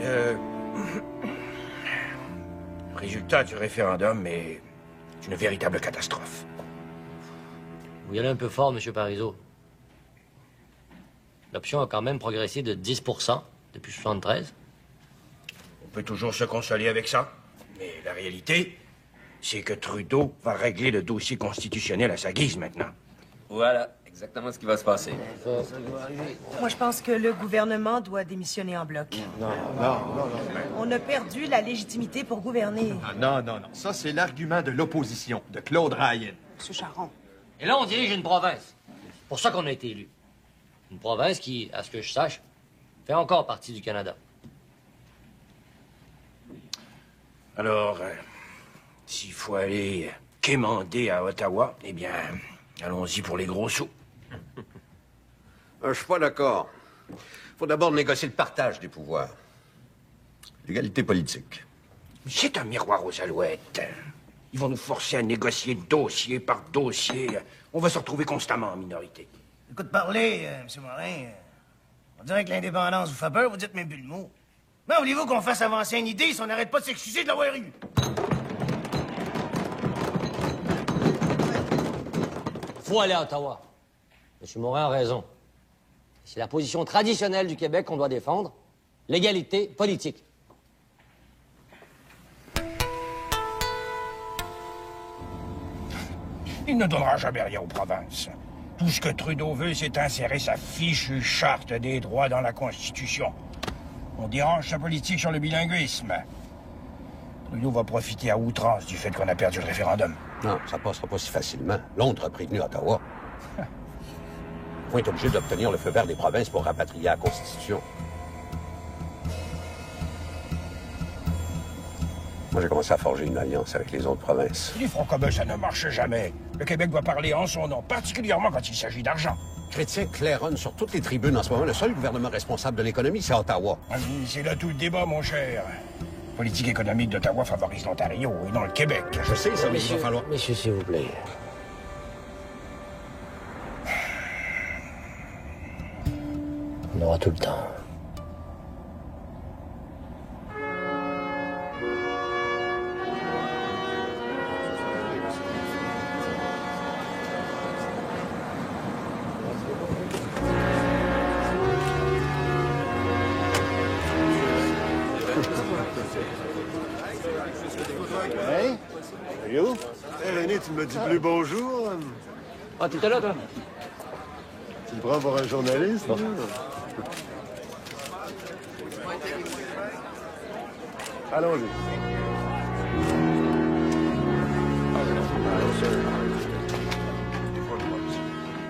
Le résultat du référendum est une véritable catastrophe. Vous y allez un peu fort, M. Parizeau. L'option a quand même progressé de 10 depuis 73. On peut toujours se consoler avec ça, mais la réalité, c'est que Trudeau va régler le dossier constitutionnel à sa guise maintenant. Voilà, exactement ce qui va se passer. Moi, je pense que le gouvernement doit démissionner en bloc. Non. On a perdu la légitimité pour gouverner. Non. Ça, c'est l'argument de l'opposition, de Claude Ryan. Monsieur Charon. Et là, on dirige une province. C'est pour ça qu'on a été élu. Une province qui, à ce que je sache, fait encore partie du Canada. Alors, s'il faut aller quémander à Ottawa, eh bien, allons-y pour les gros sous. Je suis pas d'accord. Faut d'abord négocier le partage des pouvoirs. L'égalité politique. C'est un miroir aux alouettes. Ils vont nous forcer à négocier dossier par dossier. On va se retrouver constamment en minorité. Écoute parler, M. Morin. On dirait que l'indépendance vous fait peur, vous dites même plus le mot. Mais voulez-vous qu'on fasse avancer une idée si on n'arrête pas de s'excuser de l'avoir eu? Faut aller à Ottawa. M. Morin a raison. C'est la position traditionnelle du Québec qu'on doit défendre. L'égalité politique. Il ne donnera jamais rien aux provinces. Tout ce que Trudeau veut, c'est insérer sa fichue charte des droits dans la Constitution. On dérange sa politique sur le bilinguisme. Trudeau va profiter à outrance du fait qu'on a perdu le référendum. Non, ça passera pas si facilement. Londres a prévenu Ottawa. Ils vont être obligés d'obtenir le feu vert des provinces pour rapatrier la Constitution. Moi, j'ai commencé à forger une alliance avec les autres provinces. Les Front commun, ça ne marche jamais. Le Québec doit parler en son nom, particulièrement quand il s'agit d'argent. Chrétien claironne sur toutes les tribunes en ce moment. Le seul gouvernement responsable de l'économie, c'est Ottawa. C'est là tout le débat, mon cher. La politique économique d'Ottawa favorise l'Ontario et non le Québec. Je sais, ça, mais il va falloir... Messieurs, s'il vous plaît. On aura tout le temps. Hey, you? Hey, René, tu me dis plus bonjour? Ah, t'étais là, toi? Tu me prends pour un journaliste? Bon. Allons-y.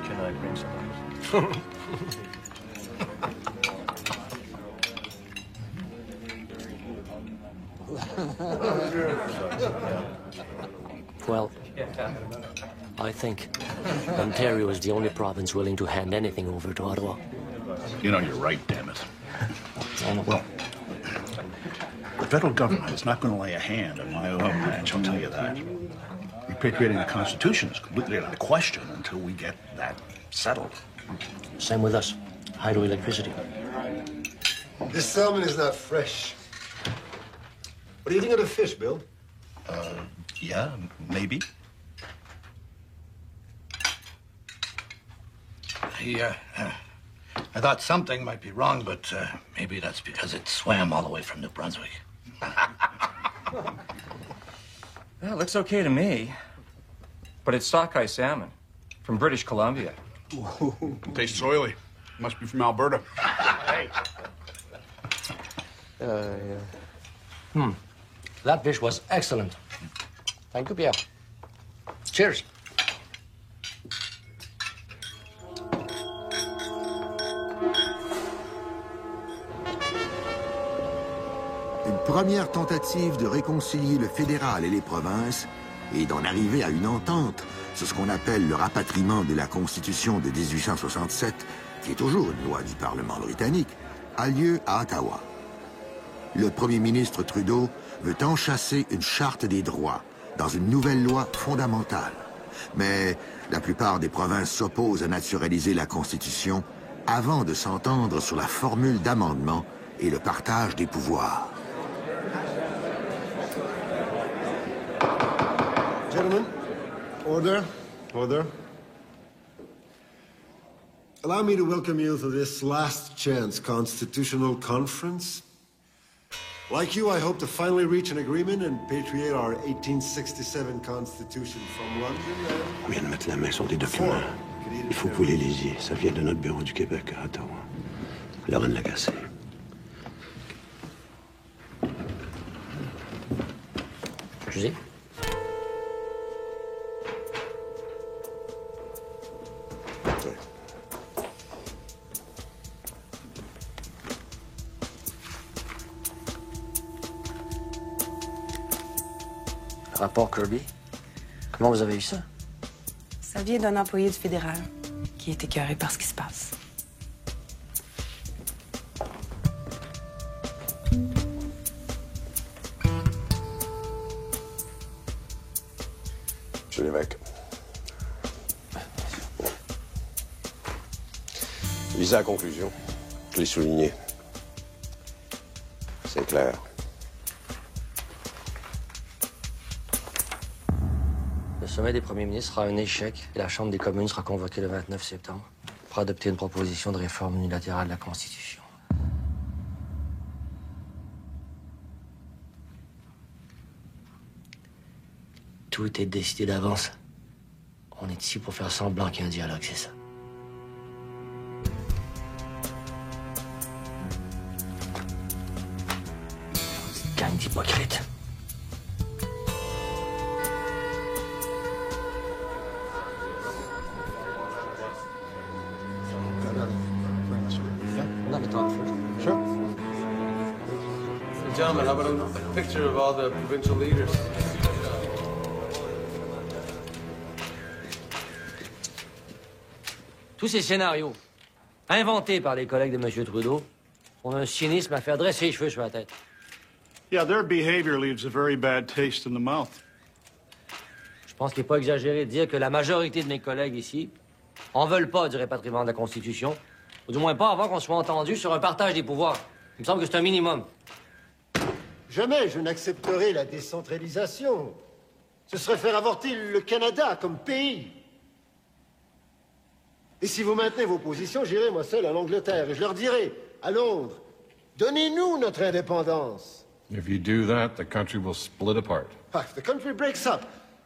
Can I bring some? Well, I think Ontario is the only province willing to hand anything over to Ottawa. You know, you're right, damn it. Well, the federal government is not going to lay a hand on my oil ranch, I'll tell you that. Repatriating the Constitution is completely out of question until we get that settled. Same with us. Hydroelectricity. This salmon is not fresh. What do you think of the fish, Bill? Yeah, maybe. I thought something might be wrong, but maybe that's because it swam all the way from New Brunswick. Well, it looks okay to me. But it's sockeye salmon from British Columbia. Tastes oily. Must be from Alberta. That fish was excellent. Thank you, Pierre. Cheers. Une première tentative de réconcilier le fédéral et les provinces et d'en arriver à une entente sur ce qu'on appelle le rapatriement de la Constitution de 1867, qui est toujours une loi du Parlement britannique, a lieu à Ottawa. Le premier ministre Trudeau veut enchâsser une charte des droits dans une nouvelle loi fondamentale. Mais la plupart des provinces s'opposent à naturaliser la Constitution avant de s'entendre sur la formule d'amendement et le partage des pouvoirs. Gentlemen, order, order. Allow me to welcome you to this last chance constitutional conference. Like you, I hope to finally reach an agreement and patriate our 1867 Constitution from London. On vient de mettre la main sur des documents. Il faut que vous les lisiez. Ça vient de notre bureau du Québec à Ottawa. Lorraine Lagacé. Excusez. Rapport Kirby. Comment vous avez eu ça? Ça vient d'un employé du fédéral qui est écœuré par ce qui se passe. Monsieur l'évêque. Lisez la conclusion. Je l'ai souligné. C'est clair. Le sommet des premiers ministres sera un échec et la Chambre des communes sera convoquée le 29 septembre pour adopter une proposition de réforme unilatérale de la Constitution. Tout est décidé d'avance. On est ici pour faire semblant qu'il y a un dialogue, c'est ça. Gang d'hypocrites. Sure. Gentlemen, how about a picture of all the provincial leaders? Tous ces scénarios, inventés par les collègues de M. Trudeau, ont un cynisme à faire dresser les cheveux sur la tête. Yeah, their behavior leaves a very bad taste in the mouth. Je pense qu'il n'est pas exagéré de dire que la majorité de mes collègues ici en veulent pas du rapatriement de la Constitution, ou du moins pas avant qu'on soit entendu sur un partage des pouvoirs. Il me semble que c'est un minimum. Jamais je n'accepterai la décentralisation. Ce serait faire avorter le Canada comme pays. Et si vous maintenez vos positions, j'irai moi seul en Angleterre et je leur dirai, à Londres, donnez-nous notre indépendance. If you do that, the country will split apart. If the country breaks up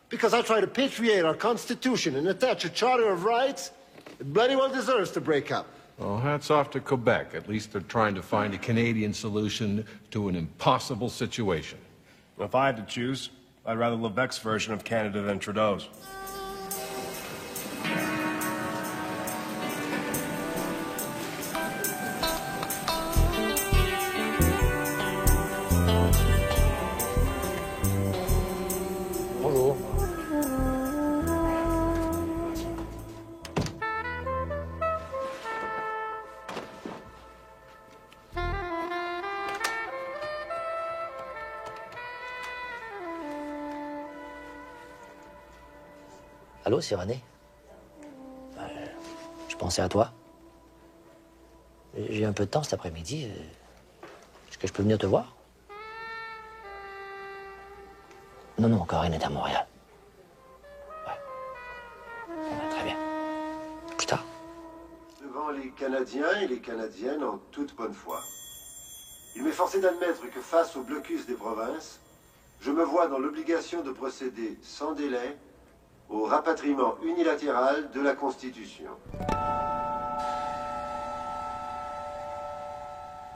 because I try to patriate our Constitution and attach a Charter of Rights, it bloody well deserves to break up. Well, hats off to Quebec. At least they're trying to find a Canadian solution to an impossible situation. If I had to choose, I'd rather Levesque's version of Canada than Trudeau's. Bonjour. Allô, c'est René? Je pensais à toi. J'ai un peu de temps cet après-midi. Est-ce que je peux venir te voir? Non, Corinne est à Montréal. Ouais. Très bien. Plus tard. Devant les Canadiens et les Canadiennes en toute bonne foi, il m'est forcé d'admettre que face au blocus des provinces, je me vois dans l'obligation de procéder sans délai au rapatriement unilatéral de la Constitution.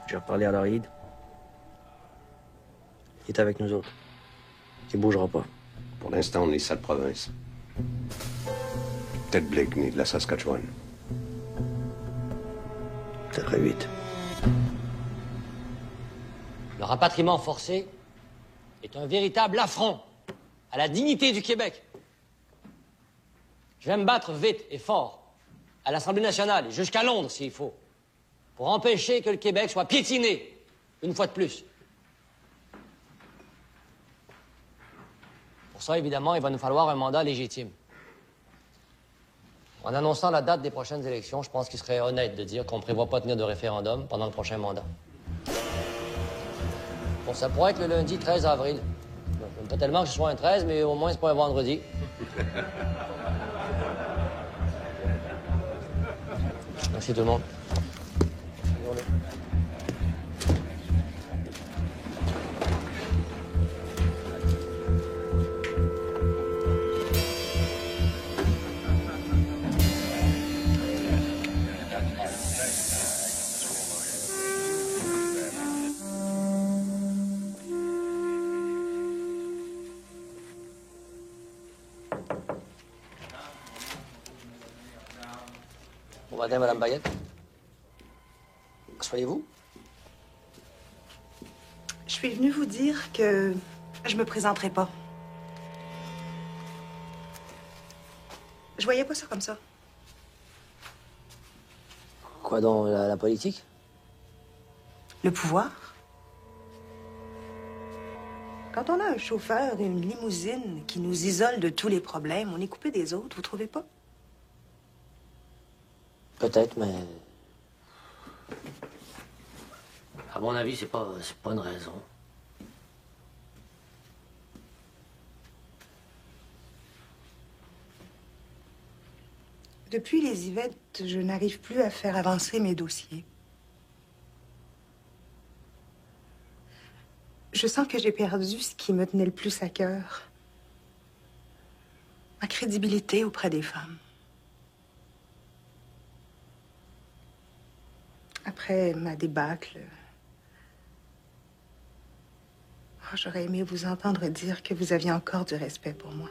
J'ai reparlé à Lloyd. Il est avec nous autres. Il bougera pas. Pour l'instant, on est sale province. Ted Blakeney de la Saskatchewan. C'est très vite. Le rapatriement forcé est un véritable affront à la dignité du Québec. Je vais me battre vite et fort à l'Assemblée nationale et jusqu'à Londres s'il faut, pour empêcher que le Québec soit piétiné une fois de plus. Pour ça, évidemment, il va nous falloir un mandat légitime. En annonçant la date des prochaines élections, je pense qu'il serait honnête de dire qu'on ne prévoit pas tenir de référendum pendant le prochain mandat. Bon, ça pourrait être le lundi 13 avril. Bon, pas tellement que ce soit un 13, mais au moins c'est pas un vendredi. Merci tout le monde. Bonne journée. Bon matin, Madame Bayette. Soyez-vous? Je suis venue vous dire que je me présenterai pas. Je voyais pas ça comme ça. Quoi donc, la politique? Le pouvoir? Quand on a un chauffeur, une limousine qui nous isole de tous les problèmes, on est coupé des autres, vous trouvez pas? Peut-être, mais... À mon avis, c'est pas une raison. Depuis les Yvettes, je n'arrive plus à faire avancer mes dossiers. Je sens que j'ai perdu ce qui me tenait le plus à cœur. Ma crédibilité auprès des femmes. Après ma débâcle, j'aurais aimé vous entendre dire que vous aviez encore du respect pour moi.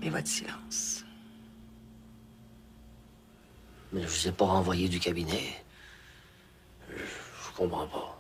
Mais votre silence. Mais je vous ai pas renvoyé du cabinet. Je comprends pas.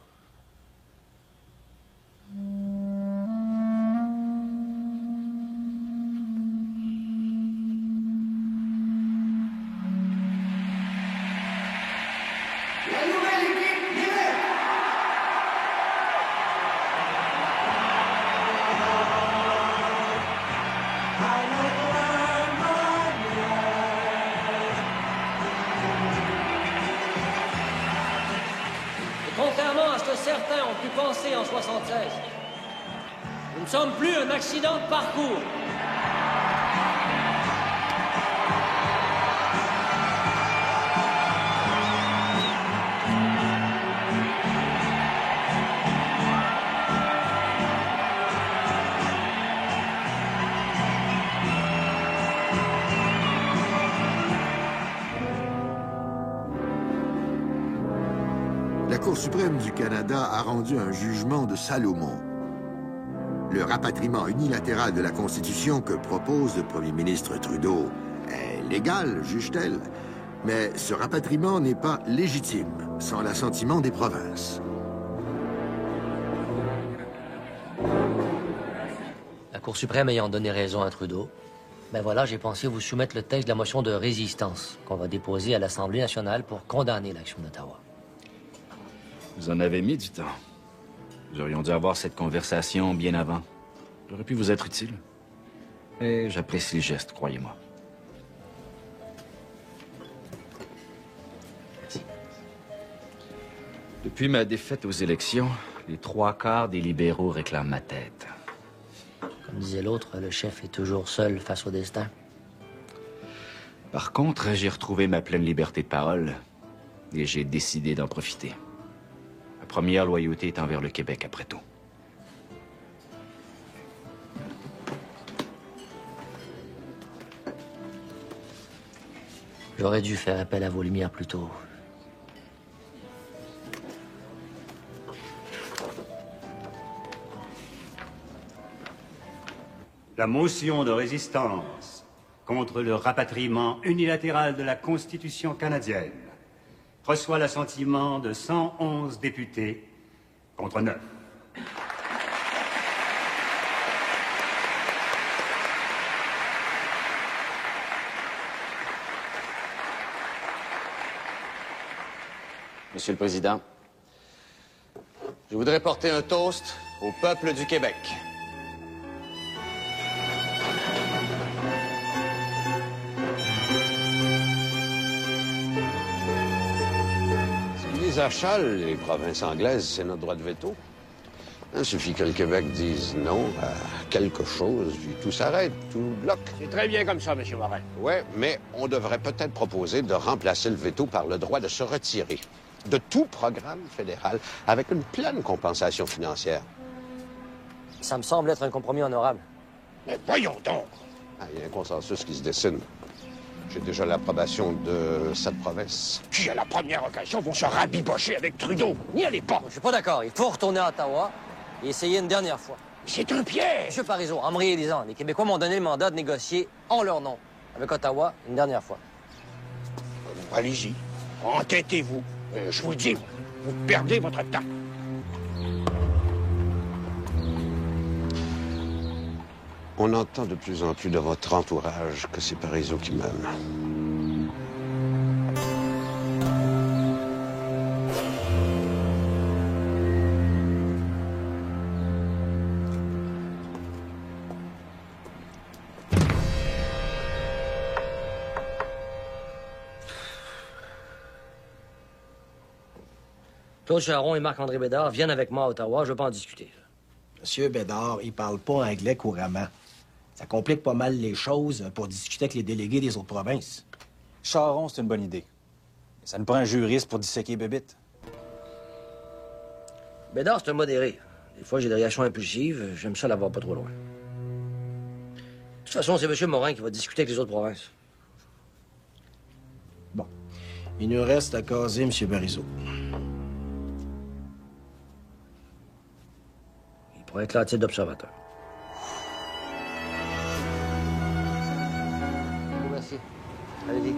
Contrairement à ce que certains ont pu penser en 76, nous ne sommes plus un accident de parcours. La Cour suprême du Canada a rendu un jugement de Salomon. Le rapatriement unilatéral de la Constitution que propose le premier ministre Trudeau est légal, juge-t-elle, mais ce rapatriement n'est pas légitime sans l'assentiment des provinces. La Cour suprême ayant donné raison à Trudeau, ben voilà, j'ai pensé vous soumettre le texte de la motion de résistance qu'on va déposer à l'Assemblée nationale pour condamner l'action d'Ottawa. Vous en avez mis du temps. Nous aurions dû avoir cette conversation bien avant. J'aurais pu vous être utile. Et j'apprécie les gestes, croyez-moi. Merci. Depuis ma défaite aux élections, les 3/4 des libéraux réclament ma tête. Comme disait l'autre, le chef est toujours seul face au destin. Par contre, j'ai retrouvé ma pleine liberté de parole et j'ai décidé d'en profiter. Ma première loyauté est envers le Québec, après tout. J'aurais dû faire appel à vos lumières plus tôt. La motion de résistance contre le rapatriement unilatéral de la Constitution canadienne reçoit l'assentiment de 111 députés contre 9. Monsieur le Président, je voudrais porter un toast au peuple du Québec. les achats, les provinces anglaises, c'est notre droit de veto. Il suffit que le Québec dise non à quelque chose, puis tout s'arrête, tout bloque. C'est très bien comme ça, M. Morin. Oui, mais on devrait peut-être proposer de remplacer le veto par le droit de se retirer de tout programme fédéral avec une pleine compensation financière. Ça me semble être un compromis honorable. Mais voyons donc! Ah, il y a un consensus qui se dessine. J'ai déjà l'approbation de cette province. Qui, à la première occasion, vont se rabibocher avec Trudeau. N'y allez pas! Je suis pas d'accord. Il faut retourner à Ottawa et essayer une dernière fois. C'est un piège! Monsieur Parizeau, en me réalisant, les Québécois m'ont donné le mandat de négocier en leur nom avec Ottawa une dernière fois. Allez-y. Entêtez-vous. Je vous le dis, vous perdez votre temps. On entend de plus en plus de votre entourage que c'est Parizeau qui mène. Claude Charron et Marc-André Bédard viennent avec moi à Ottawa. Je veux pas en discuter. Monsieur Bédard, il parle pas anglais couramment. Ça complique pas mal les choses pour discuter avec les délégués des autres provinces. Charron, c'est une bonne idée. Mais ça nous prend un juriste pour disséquer Bébite. Bédard, c'est un modéré. Des fois, j'ai des réactions impulsives. J'aime ça l'avoir pas trop loin. De toute façon, c'est M. Morin qui va discuter avec les autres provinces. Bon. Il nous reste à caser M. Parizeau. Il pourrait être là à titre d'observateur. Merci. Allez-y.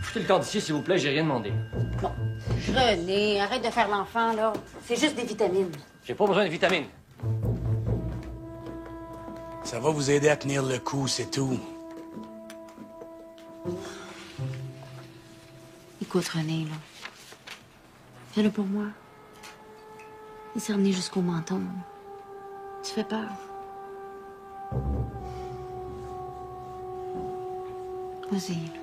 Foutez le camp d'ici, s'il vous plaît, j'ai rien demandé. Bon. René, arrête de faire l'enfant, là. C'est juste des vitamines. J'ai pas besoin de vitamines. Ça va vous aider à tenir le coup, c'est tout. Écoute, René, là. Fais-le pour moi. Il s'est cerné jusqu'au menton. Tu fais peur. Vas-y, là.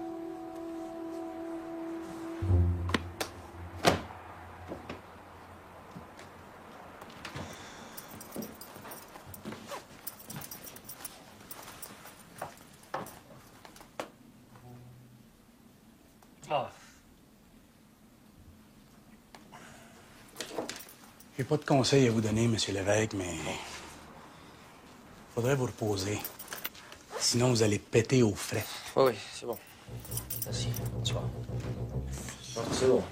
J'ai pas de conseils à vous donner, Monsieur l'évêque, mais... faudrait vous reposer. Sinon, vous allez péter aux frais. Oui, c'est bon. Merci. Tu vois. C'est bon.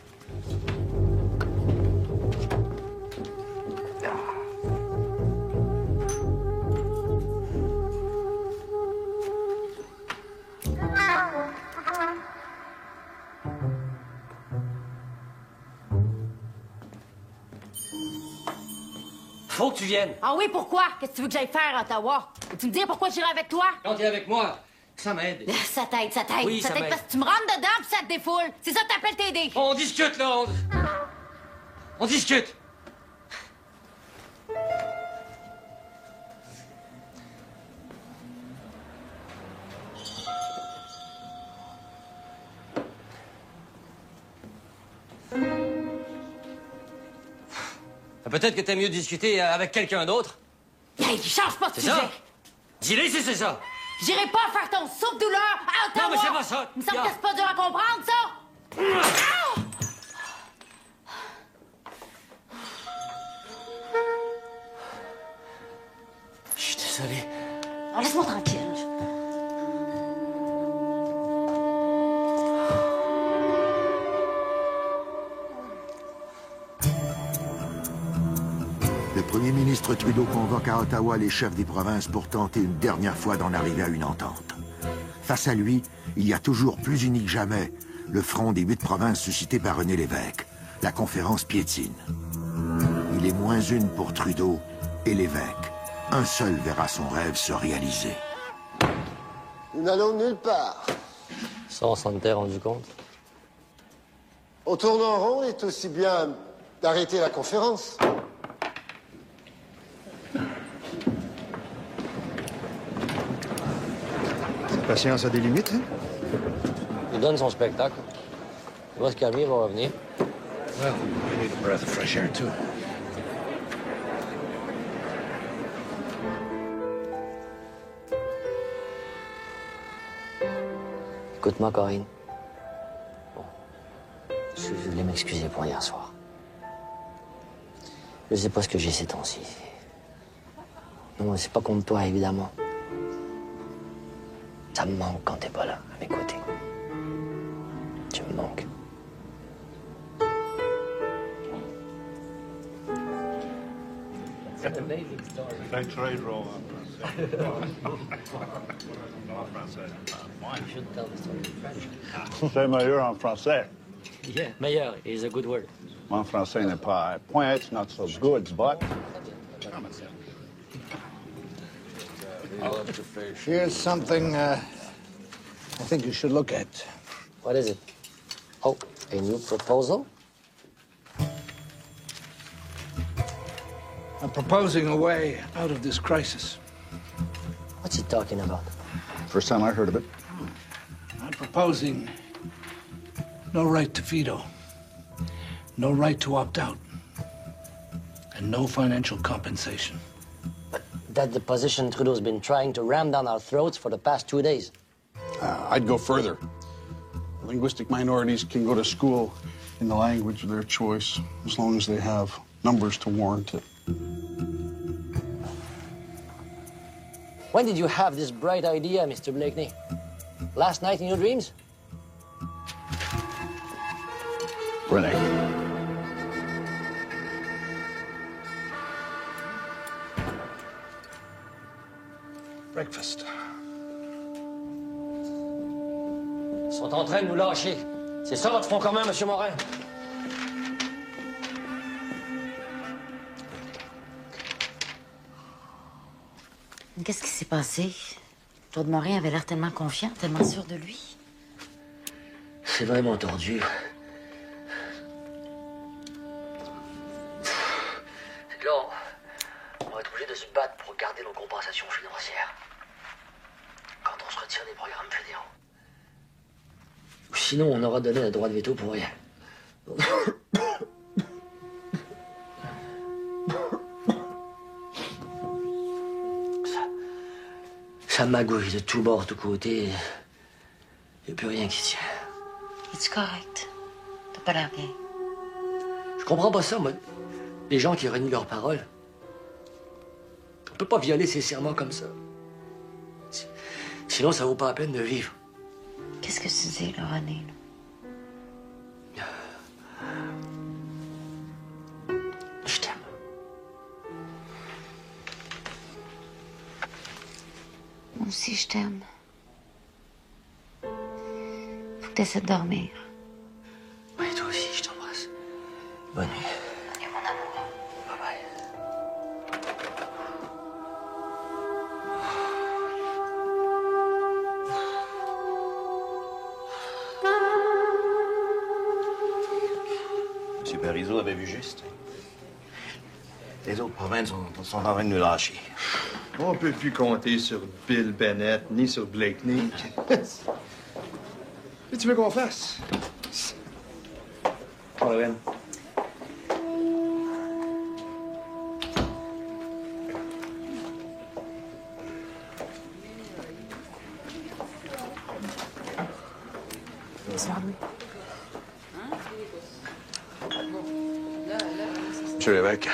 Faut que tu viennes. Ah oui, pourquoi? Qu'est-ce que tu veux que j'aille faire à Ottawa? Veux-tu me dire pourquoi j'irai avec toi? Quand t'es avec moi, ça m'aide. Ça t'aide, ça t'aide. Oui, ça ça t'aide m'aide. parce que tu me rentres dedans puis ça te défoule. C'est ça que t'appelles t'aider. On discute, là. On discute. Peut-être que t'aimes mieux discuter avec quelqu'un d'autre. Hey, change pas de C'est sujet. ça? Dis-le si c'est ça. J'irai pas faire ton soupe-douleur à Ottawa. Non, mais c'est pas ça. Il me semble que c'est pas dur à comprendre, ça. Ah! Je suis désolé. Alors, laisse-moi tranquille. Le premier ministre Trudeau convoque à Ottawa les chefs des provinces pour tenter une dernière fois d'en arriver à une entente. Face à lui, il y a toujours plus uni que jamais le front des 8 provinces suscité par René Lévesque. La conférence piétine. Il est moins une pour Trudeau et Lévesque. Un seul verra son rêve se réaliser. Nous n'allons nulle part. Ça, on s'en était rendu compte. On tourne en rond est aussi bien d'arrêter la conférence. Sa patience a des limites, hein? Il donne son spectacle. Il va se calmer, il va revenir. Well, we need a breath of fresh air, too. Écoute-moi, Corinne. Bon. Je voulais m'excuser pour hier soir. Je sais pas ce que j'ai ces temps-ci. Non, c'est pas contre toi, évidemment. Ça me manque quand t'es pas là, à mes côtés. Tu me manques. C'est amazing story. French trade roll You should tell the story in French. C'est meilleur en français. Yeah, meilleur is a good word. Mon français n'est pas point, it's not so good, but... Here's something I think you should look at. What is it? Oh, a new proposal? I'm proposing a way out of this crisis. What's he talking about? First time I heard of it. I'm proposing no right to veto, no right to opt out, and no financial compensation. That's the position Trudeau's been trying to ram down our throats for the past 2 days. I'd go further. Linguistic minorities can go to school in the language of their choice as long as they have numbers to warrant it. When did you have this bright idea, Mr. Blakeney? Last night in your dreams? Renee. Breakfast. Ils sont en train de nous lâcher. C'est ça votre front commun, Monsieur Morin? Qu'est-ce qui s'est passé? Claude Morin avait l'air tellement confiant, tellement sûr de lui. C'est vraiment tordu. Là, on va être obligé de se battre pour garder nos compensations financières. Quand on se retire des programmes fédéraux. Ou sinon, on aura donné le droit de veto pour rien. Ça magouille de tous bords, de tous côtés. Il n'y a plus rien qui tient. Es-tu correct? T'as pas l'air bien. Je comprends pas ça, moi. Les gens qui renient leurs paroles. On peut pas violer ses serments comme ça. Sinon, ça vaut pas la peine de vivre. Qu'est-ce que tu dis, là, René? Je t'aime. Moi aussi, je t'aime. Faut que t'essaies de dormir. Oui, toi aussi, je t'embrasse. Bonne nuit. Et mon amour. Bye-bye. M. Parizeau avait vu juste. Les autres provinces sont en train de nous lâcher. On peut plus compter sur Bill Bennett ni sur Blakeney. Qu'est-ce que tu veux qu'on fasse? Colin. Bonsoir, Louis. Monsieur l'évêque,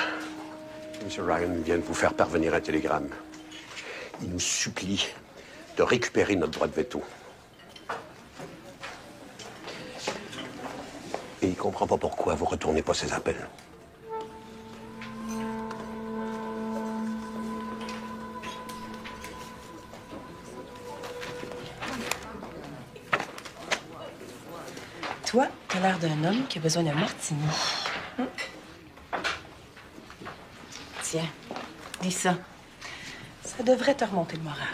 M. Ryan vient de vous faire parvenir un télégramme. Il nous supplie de récupérer notre droit de veto. Et il comprend pas pourquoi vous retournez pas ses appels. Toi, t'as l'air d'un homme qui a besoin d'un martini. Tiens, dis ça. Ça devrait te remonter le moral.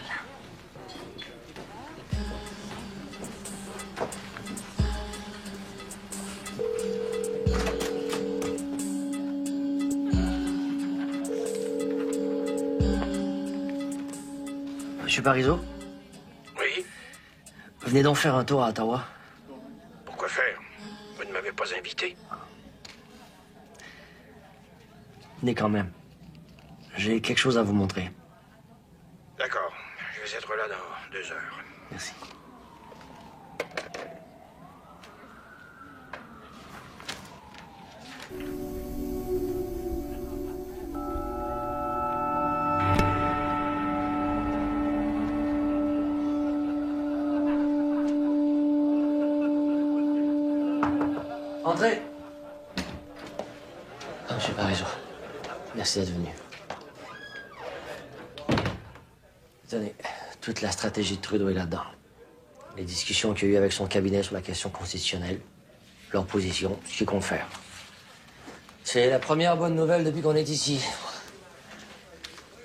Monsieur Parizeau? Oui? Venez donc faire un tour à Ottawa. Pourquoi faire? Vous ne m'avez pas invité. Venez quand même. J'ai quelque chose à vous montrer. D'accord. Je vais être là dans 2 heures. Merci. Entrez. Ah, Monsieur Parizeau, merci d'être venu. Tenez, toute la stratégie de Trudeau est là-dedans. Les discussions qu'il y a eu avec son cabinet sur la question constitutionnelle, leur position, ce qu'ils comptent faire. C'est la première bonne nouvelle depuis qu'on est ici.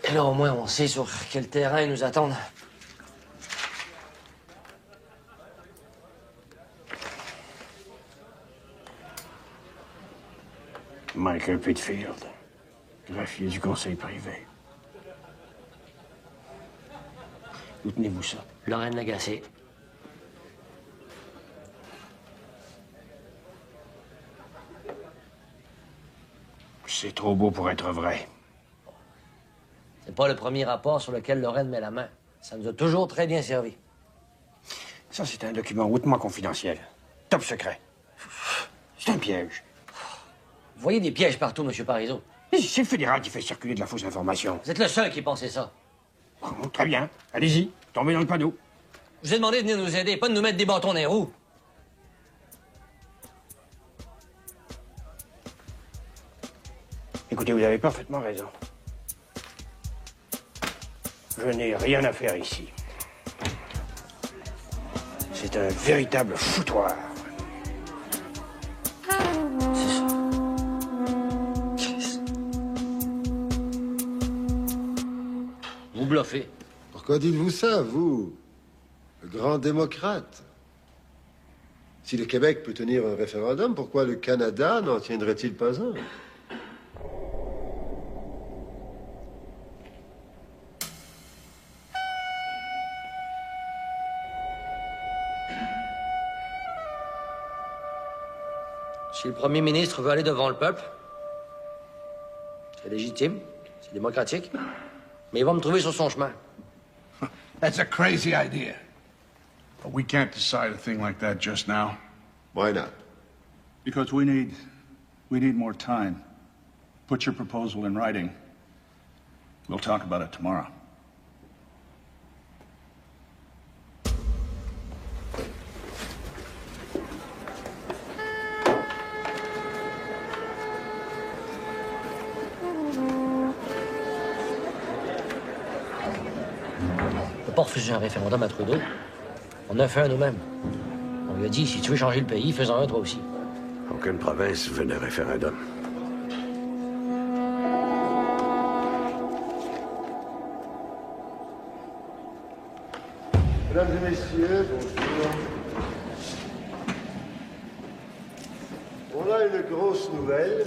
Et là, au moins, on sait sur quel terrain ils nous attendent. Michael Pitfield, greffier du conseil privé. Où tenez-vous ça? Lorraine Lagacé. C'est trop beau pour être vrai. C'est pas le premier rapport sur lequel Lorraine met la main. Ça nous a toujours très bien servi. Ça, c'est un document hautement confidentiel. Top secret. C'est un piège. Vous voyez des pièges partout, Monsieur Parizeau. C'est le fédéral qui fait circuler de la fausse information. Vous êtes le seul qui pensait ça. Oh, très bien. Allez-y. Tombez dans le panneau. Je vous ai demandé de venir nous aider, pas de nous mettre des bâtons dans les roues. Écoutez, vous avez parfaitement raison. Je n'ai rien à faire ici. C'est un véritable foutoir. C'est ça. Vous bluffez. Pourquoi dites-vous ça, vous, le grand démocrate? Si le Québec peut tenir un référendum, pourquoi le Canada n'en tiendrait-il pas un? Si le premier ministre veut aller devant le peuple, c'est légitime, c'est démocratique, mais il va me trouver sur son chemin. That's a crazy idea. But we can't decide a thing like that just now. Why not? Because we need more time. Put your proposal in writing. We'll talk about it tomorrow. On peut pas refuser un référendum à Trudeau. On a fait un nous-mêmes. On lui a dit, si tu veux changer le pays, fais-en un toi aussi. Aucune province veut de référendum. Mesdames et messieurs, bonjour. On a une grosse nouvelle.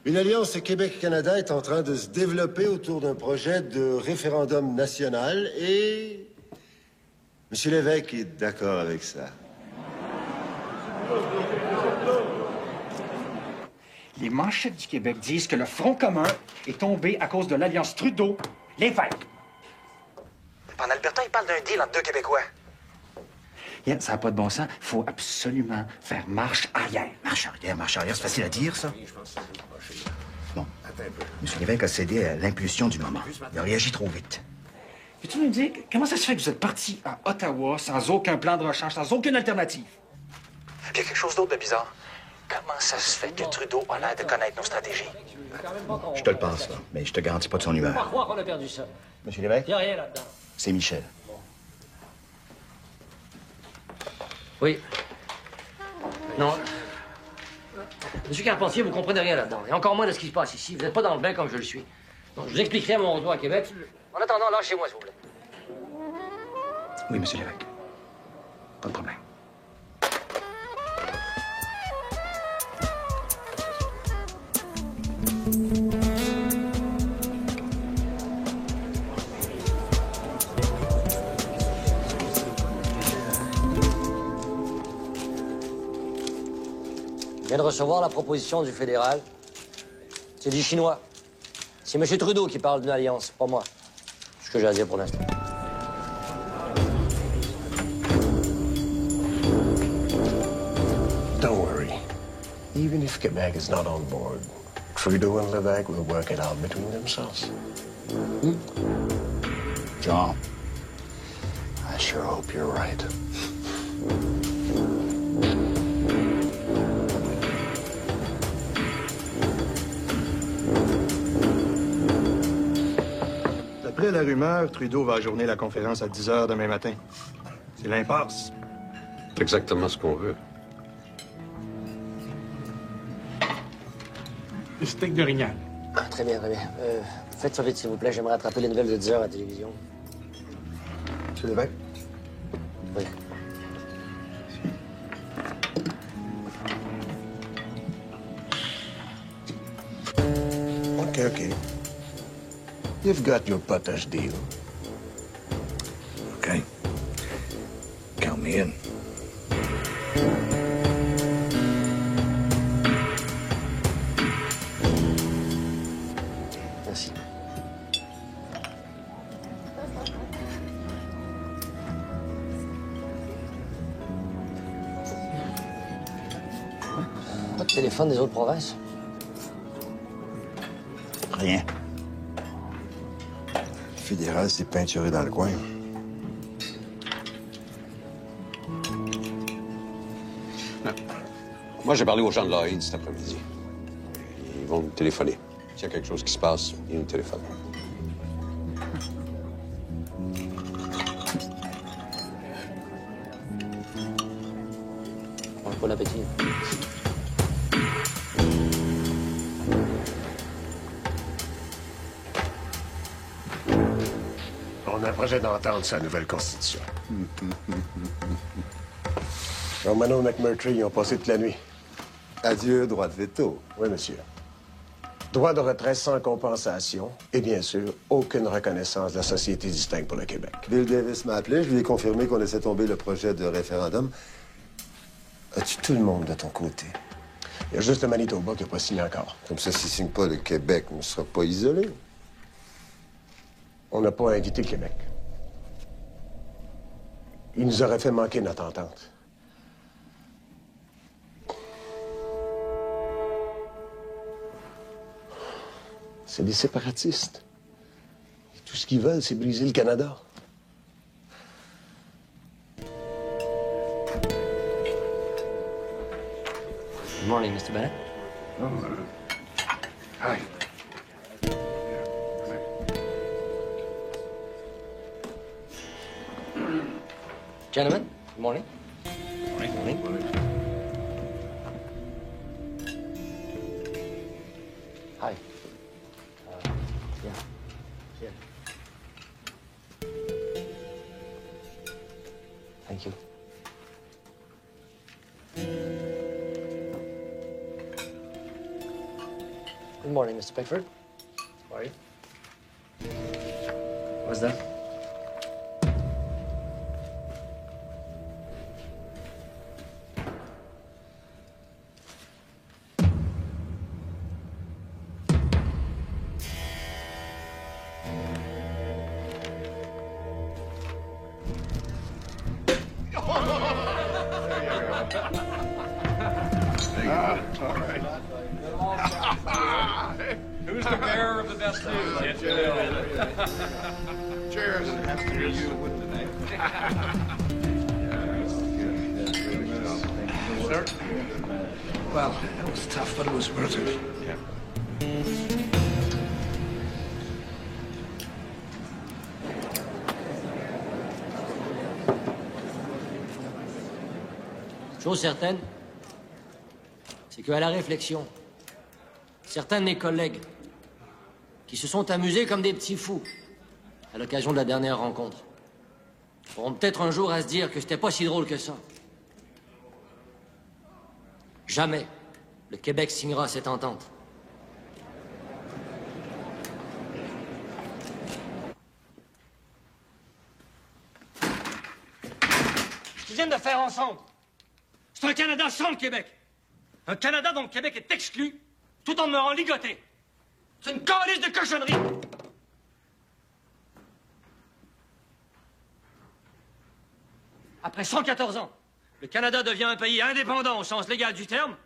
Une alliance Québec-Canada est en train de se développer autour d'un projet de référendum national et M. Lévesque est d'accord avec ça. Les manchettes du Québec disent que le Front commun est tombé à cause de l'alliance Trudeau-Lévesque. Pendant Alberta, il parle d'un deal entre deux Québécois. Yeah, ça n'a pas de bon sens. Il faut absolument faire marche arrière. Marche arrière, c'est facile à dire, ça. Bon, M. Lévesque a cédé à l'impulsion du moment. Il a réagi trop vite. Peux-tu me dire comment ça se fait que vous êtes parti à Ottawa sans aucun plan de recherche, sans aucune alternative? Il y a quelque chose d'autre de bizarre. Comment ça se fait que Trudeau a l'air de connaître nos stratégies? Je te le pense, là, mais je te garantis pas de son On va humeur. croire qu'on a perdu ça. M. Lévesque? Il n'y a rien là-dedans. C'est Michel. Oui. Non. Monsieur Carpentier, vous comprenez rien là-dedans. Et encore moins de ce qui se passe ici. Vous n'êtes pas dans le bain comme je le suis. Donc, je vous expliquerai à mon retour à Québec. En attendant, lâchez-moi, s'il vous plaît. Oui, M. Lévesque. Pas de problème. Je viens de recevoir la proposition du fédéral. C'est du chinois. C'est M. Trudeau qui parle d'une alliance, pas moi. C'est ce que j'ai à dire pour l'instant. Don't worry. Even if Quebec is not on board, Trudeau and Lévesque will work it out between themselves. John. I sure hope you're right. D'après la rumeur, Trudeau va ajourner la conférence à 10 h demain matin. C'est l'impasse. C'est exactement ce qu'on veut. Le steak d'orignal. Très bien, très bien. Faites ça vite, s'il vous plaît. J'aimerais attraper les nouvelles de 10 h à la télévision. M. Lévesque? Oui. Okay. You've got your potash deal. Okay. Count me in. Merci. Pas de téléphone des autres provinces? Rien. Le fédéral s'est peinturé dans le coin. Moi, j'ai parlé aux gens de Lloyd cet après-midi. Ils vont me téléphoner. S'il y a quelque chose qui se passe, ils me téléphonent. Bon appétit. On a un projet d'entente sur la nouvelle constitution. Romano et McMurtry y ont passé toute la nuit. Adieu, droit de veto. Oui, monsieur. Droit de retrait sans compensation et, bien sûr, aucune reconnaissance de la société distincte pour le Québec. Bill Davis m'a appelé, je lui ai confirmé qu'on laissait tomber le projet de référendum. As-tu tout le monde de ton côté? Il y a juste le Manitoba qui n'a pas signé encore. Comme ça, s'il ne signe pas, le Québec ne sera pas isolé. On n'a pas invité le Québec. Il nous aurait fait manquer notre entente. C'est des séparatistes. Et tout ce qu'ils veulent, c'est briser le Canada. Good morning, Mr. Bennett. Hi. Gentlemen, good morning. Morning. Hi. Yeah. Thank you. Good morning, Mr. Pickford. How are you? What's that? All right. Who's the bearer of the best news? Cheers. Cheers. Sir? Well, it was tough, but it was worth it. Yeah. Chose certaine, c'est qu'à la réflexion, certains de mes collègues qui se sont amusés comme des petits fous à l'occasion de la dernière rencontre auront peut-être un jour à se dire que c'était pas si drôle que ça. Jamais le Québec signera cette entente. Ce qu'ils viennent de faire ensemble, c'est un Canada sans le Québec. Un Canada dont le Québec est exclu, tout en demeurant ligoté. C'est une calice de cochonnerie. Après 114 ans, le Canada devient un pays indépendant au sens légal du terme,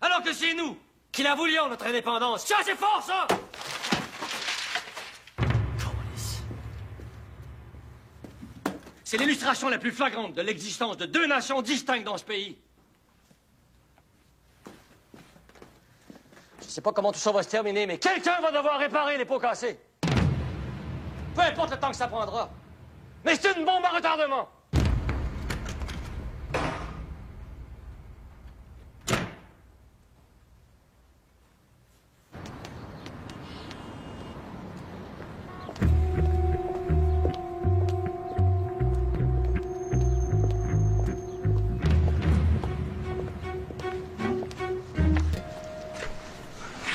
alors que c'est nous qui la voulions, notre indépendance. Tiens, c'est fort, ça! C'est l'illustration la plus flagrante de l'existence de deux nations distinctes dans ce pays. Je sais pas comment tout ça va se terminer, mais quelqu'un va devoir réparer les pots cassés. Peu importe le temps que ça prendra. Mais c'est une bombe à retardement.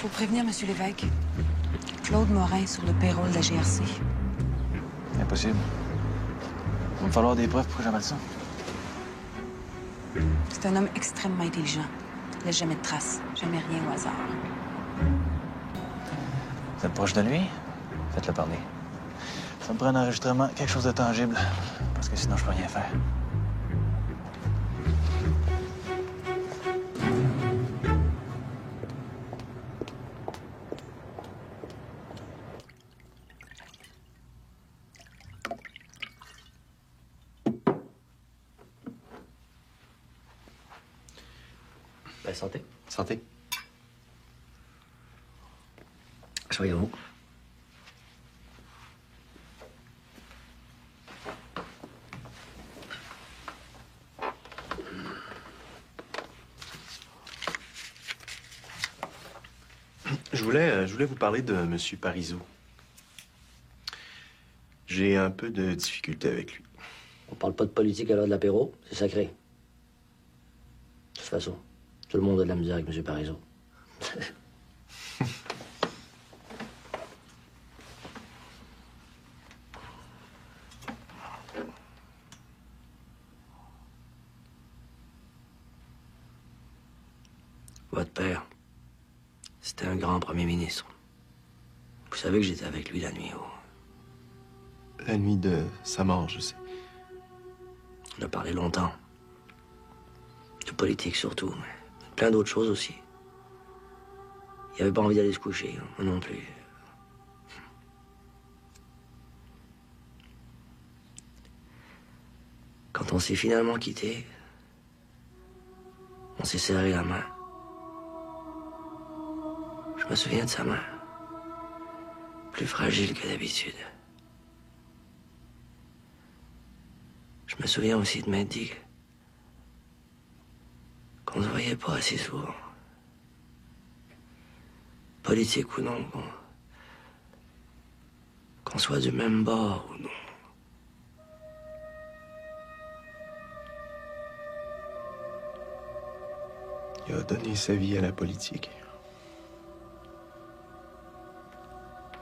Faut prévenir M. Lévesque. Claude Morin est sur le payroll de la GRC. Impossible. Il va me falloir des preuves pour que j'avale ça. C'est un homme extrêmement intelligent. Il laisse jamais de traces, jamais rien au hasard. Vous êtes proche de lui? Faites-le parler. Ça me prend un enregistrement, quelque chose de tangible, parce que sinon je peux rien faire. Santé. Santé. Soyez-vous. Je voulais vous parler de M. Parizeau. J'ai un peu de difficulté avec lui. On parle pas de politique à l'heure de l'apéro, c'est sacré. De toute façon, tout le monde a de la misère avec M. Parizeau. Votre père, c'était un grand premier ministre. Vous savez que j'étais avec lui la nuit. La nuit de sa mort, je sais. On a parlé longtemps. De politique surtout, mais plein d'autres choses aussi. Il avait pas envie d'aller se coucher, moi non plus. Quand on s'est finalement quitté, on s'est serré la main. Je me souviens de sa main, plus fragile que d'habitude. Je me souviens aussi de m'être dit qu'on ne se voyait pas assez souvent. Politique ou non, qu'on soit du même bord ou non. Il a donné sa vie à la politique.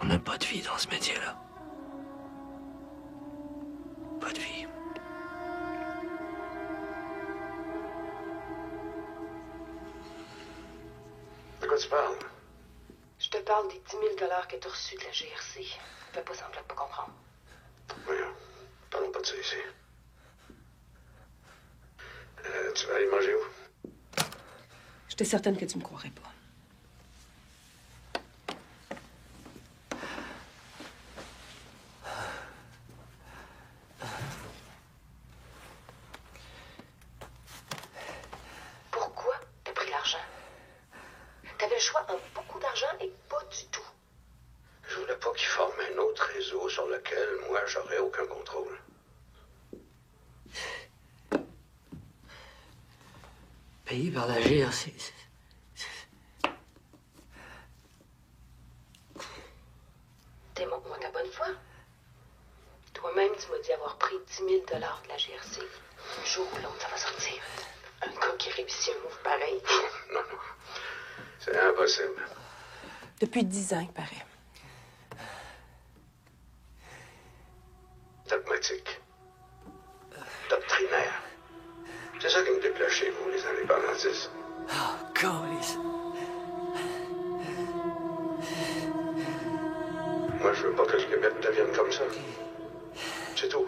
On n'a pas de vie dans ce métier-là. Pas de vie. De quoi tu parles? Je te parle des 10 000 $ que t'as reçus de la GRC. Fais pas semblant de pas comprendre. Voyons, parlons pas de ça ici. Tu vas aller manger où? J'étais certaine que tu me croirais pas. Pourquoi t'as pris l'argent? T'avais le choix entre beaucoup d'argent et pas du tout. Je voulais pas qu'ils forment un autre réseau sur lequel, moi, j'aurais aucun contrôle. Payé par la GRC. Démontre-moi ta bonne foi. Toi-même, tu m'as dit avoir pris 10 000 $ de la GRC. Un jour ou l'autre, ça va sortir. Un gars qui réussit un move pareil. Non, non. C'est impossible. Depuis 10 ans, il paraît. Dogmatique. Doctrinaire. C'est ça qui me déplaît chez vous, les indépendantistes. Oh, Câlisse. Moi, je veux pas que le Québec devienne comme ça. C'est tout.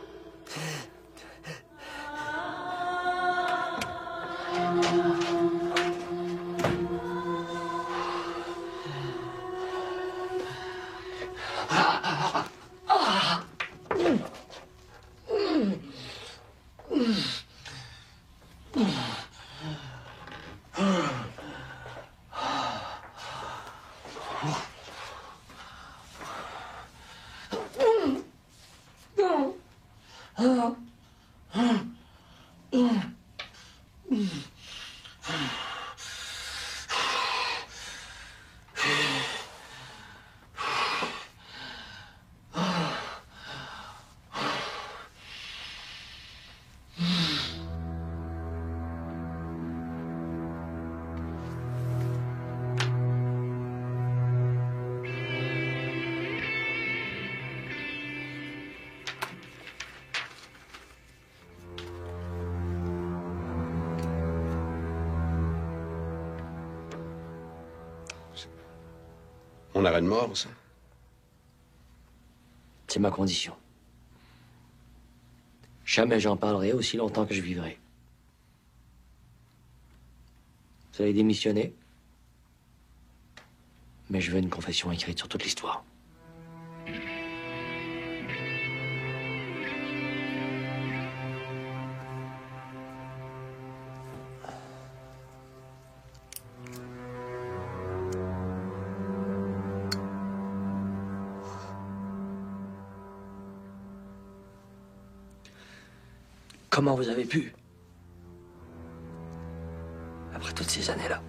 Mon arrêt de mort, ça? C'est ma condition. Jamais j'en parlerai aussi longtemps que je vivrai. Vous allez démissionner, mais je veux une confession écrite sur toute l'histoire. Comment vous avez pu? Après toutes ces années-là.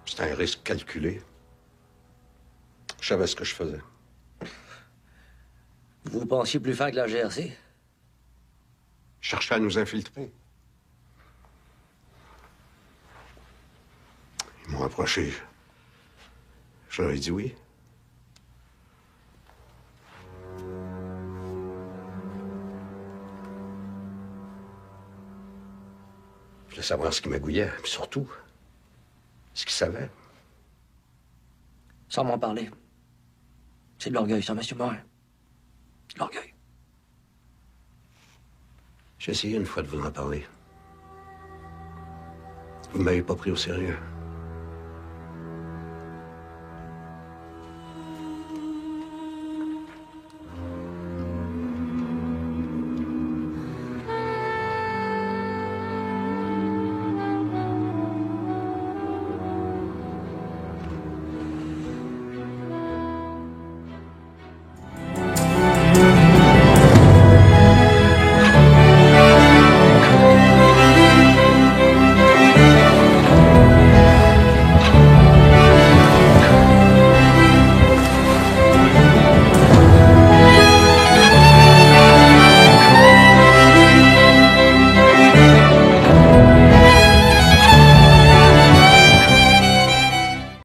C'était un risque calculé. Je savais ce que je faisais. Vous pensiez plus faire que la GRC? Je cherchais à nous infiltrer. Ils m'ont approché. Je leur ai dit oui. Je voulais savoir ce qui m'agouillait, puis surtout, ce qu'ils savaient. Sans m'en parler. C'est de l'orgueil, ça, monsieur Morin. De l'orgueil. J'ai essayé une fois de vous en parler. Vous ne m'avez pas pris au sérieux.